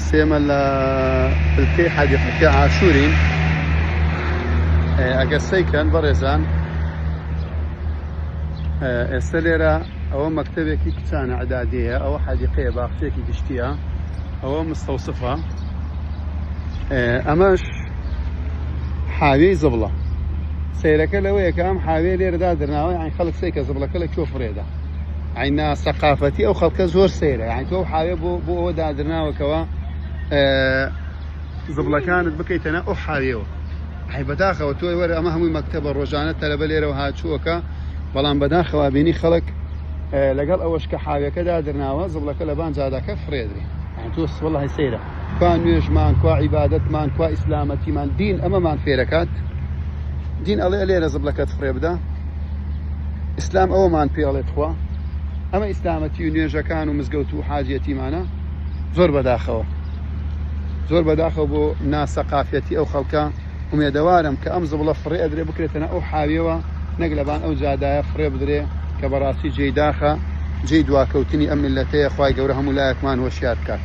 سێمە لە پلکەی حەدیقەکە عاشورین. ئەگە سەیکەن بەڕێزان، ئێستا لێرە ئەوە مەکتەبێکی کچانە عەدادیەیە، ئەوە حەدیقەیە، باخچەیەکی گشتیە، ئەوە مستەوسفە، ئەمەش حاوێی زبڵە. سیرەکە لەوەیە کە ئەم حاوێ لێرەدا درناوە، یعنی خەڵک سەیکە زبڵەکە لە کێو فرێدا، عینا سەقافەتی ئەو خەڵکە زۆر سەیرە، یعنی تۆ حاوێ بۆ ئەوە دادرناوەکەوە زبڵەکانت بکەیتەنە ئەو حاوێەوە. هەی بەداخەوە تۆی وەرە ئەمە هەمووی مەکتەبە ڕۆژانە تەلەبە لێرەوە هاتووەکە، بەڵام بەداخەوە بینی خەڵک لەگەڵ ئەوەش کە حاوێکە دادرناوە زبڵەکە لە بانجادەکە فرێدرێ. یعنی تۆ وەڵڵاهی سەیرە، کوا نوێژمان، کوا عیبادەتمان، کوا ئیسلامەتیمان، دین ئەمەمان فێرەکات. دین ئەڵێ لێرە زبڵەکەت فرێ بدە، ئیسلام ئەوەمان پێڵێت خوا، ئەمە ئیسلامەتی و نوێژەکان و مزگەوت و حاجەتیمانە زۆر بەداخەوە بۆ ناسەقافەتی ئەو خەڵکە. ئومێدەوارم کە ئەم زبڵە فڕێ ئەدرێ بکرێتەنە ئەو حاوێەوە، نەک لەبان ئەو جادایە فڕێ بدرێ کە بەڕاستی جێی داخە، جێی دواکەوتنی ئەم میللەتەیە. خوای گەورە هەموو لایەکمان هۆشیار بکات.